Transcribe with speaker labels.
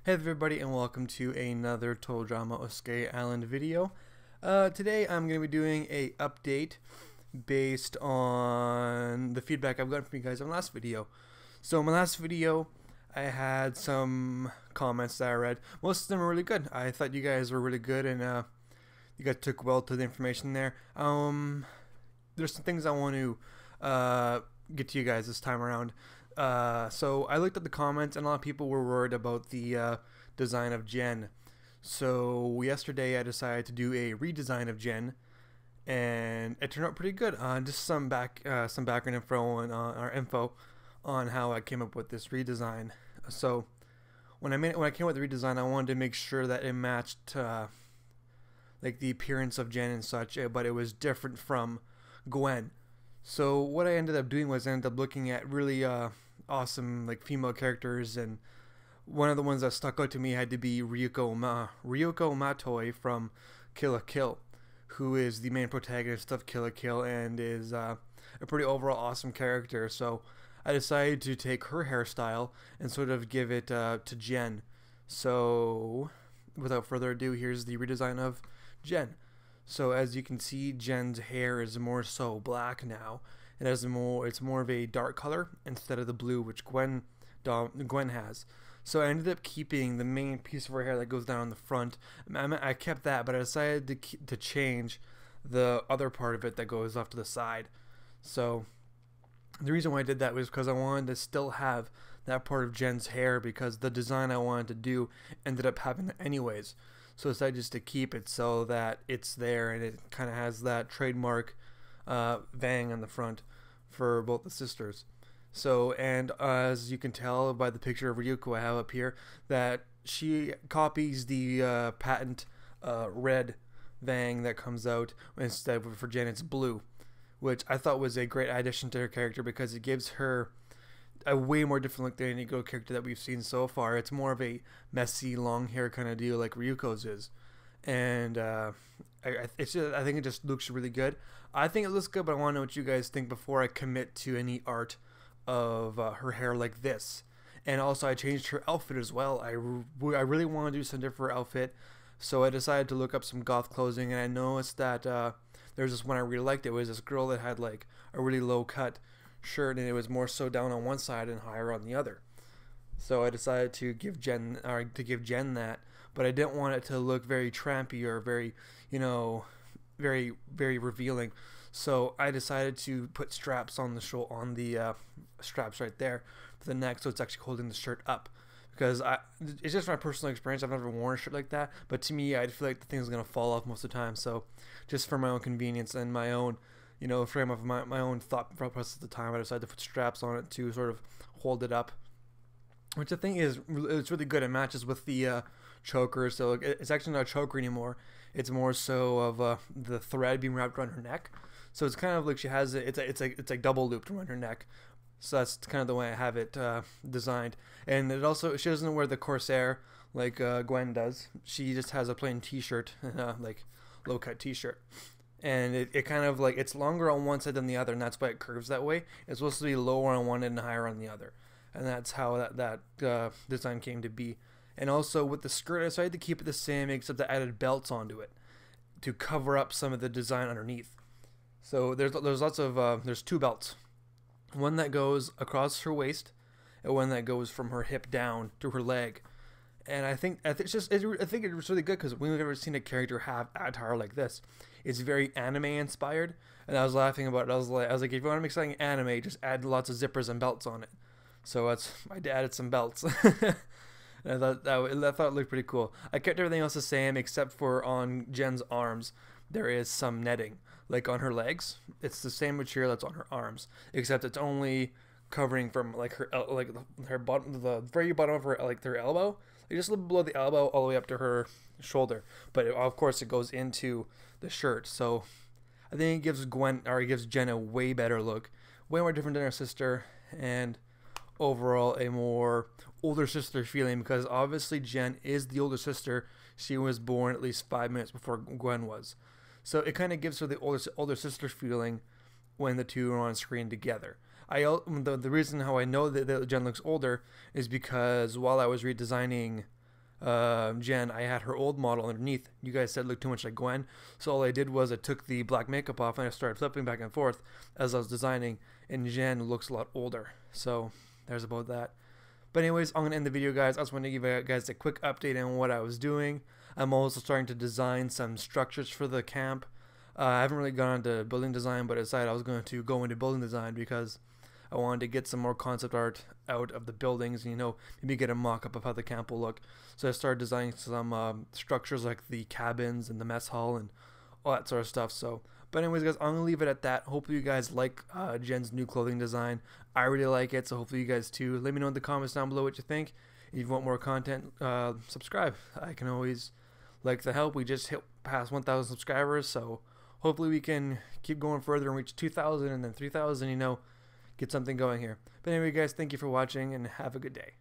Speaker 1: Hey everybody, and welcome to another Total Drama Oskayi Island video. Today I'm going to be doing a update based on the feedback I've gotten from you guys on the last video. So in my last video I had some comments that I read. Most of them were really good. I thought you guys were really good, and you guys took well to the information there. There's some things I want to get to you guys this time around. So I looked at the comments, and a lot of people were worried about the design of Jen. So yesterday I decided to do a redesign of Jen, and it turned out pretty good. Just some background info on our info on how I came up with this redesign. So when I came up with the redesign, I wanted to make sure that it matched like the appearance of Jen and such, but it was different from Gwen. So what I ended up doing was I ended up looking at really awesome like female characters, and one of the ones that stuck out to me had to be Ryuko Matoi from Kill la Kill, who is the main protagonist of Kill la Kill and is a pretty overall awesome character. So I decided to take her hairstyle and sort of give it to Jen. So without further ado, here's the redesign of Jen. So as you can see, Jen's hair is more so black now. It's more of a dark color instead of the blue which Gwen has. So I ended up keeping the main piece of her hair that goes down on the front. I kept that, but I decided to change the other part of it that goes off to the side. So the reason why I did that was because I wanted to still have that part of Jen's hair, because the design I wanted to do ended up having it anyways. So I decided just to keep it so that it's there, and it kind of has that trademark vang on the front for both the sisters. So, and as you can tell by the picture of Ryuko I have up here, that she copies the patent red vang that comes out. Instead for Jen it's blue, which I thought was a great addition to her character, because it gives her a way more different look than any girl character that we've seen so far. It's more of a messy, long hair kind of deal like Ryuko's is, and I think it just looks really good. I think it looks good, but I want to know what you guys think before I commit to any art of her hair like this. And also I changed her outfit as well. I really want to do something different for her outfit, so I decided to look up some goth clothing, and I noticed that there's this one I really liked. It was this girl that had like a really low cut shirt, and it was more so down on one side and higher on the other. So I decided to give Jen that, but I didn't want it to look very trampy or very, very revealing. So I decided to put straps on the straps right there for the neck, so it's actually holding the shirt up. Because it's just my personal experience. I've never worn a shirt like that, but to me, I feel like the thing's gonna fall off most of the time. So just for my own convenience and my own, frame of my own thought process at the time, I decided to put straps on it to sort of hold it up, which I think it's really good. It matches with the choker, so it's actually not a choker anymore. It's more so of the thread being wrapped around her neck. So it's kind of like she has it. It's like double looped around her neck. So that's kind of the way I have it designed. And it also, she doesn't wear the corsair like Gwen does. She just has a plain T-shirt, like low cut T-shirt. And it kind of like, it's longer on one side than the other, and that's why it curves that way. It's supposed to be lower on one end and higher on the other, and that's how that design came to be. And also with the skirt, I decided to keep it the same, except I added belts onto it to cover up some of the design underneath. So there's lots of there's two belts, one that goes across her waist, and one that goes from her hip down to her leg. And I think it's really good, because we've never seen a character have attire like this. It's very anime inspired, and I was laughing about it. I was like, if you want to make something anime, just add lots of zippers and belts on it. So I added some belts. And I thought it looked pretty cool. I kept everything else the same, except for on Jen's arms, there is some netting. Like on her legs, it's the same material that's on her arms, except it's only covering from like her bottom, the very bottom of her, like their elbow, like just a little below the elbow, all the way up to her shoulder. But of course, it goes into the shirt. So I think it gives Jen a way better look, way more different than her sister, and overall a more older sister feeling, because obviously Jen is the older sister. She was born at least 5 minutes before Gwen was. So it kind of gives her the older sister feeling when the two are on screen together. The reason how I know that Jen looks older is because while I was redesigning Jen, I had her old model underneath. You guys said it looked too much like Gwen, so all I did was I took the black makeup off and I started flipping back and forth as I was designing, and Jen looks a lot older. So there's about that. But anyways, I'm going to end the video, guys. I just want to give you guys a quick update on what I was doing. I'm also starting to design some structures for the camp. I haven't really gone into building design, but I decided I was going to go into building design because I wanted to get some more concept art out of the buildings, and, you know, maybe get a mock-up of how the camp will look. So I started designing some structures like the cabins and the mess hall and all that sort of stuff. So, but anyways, guys, I'm going to leave it at that. Hopefully you guys like Jen's new clothing design. I really like it, so hopefully you guys too. Let me know in the comments down below what you think. If you want more content, subscribe. I can always like the help. We just hit past 1,000 subscribers, so hopefully we can keep going further and reach 2,000 and then 3,000, you know, get something going here. But anyway, guys, thank you for watching and have a good day.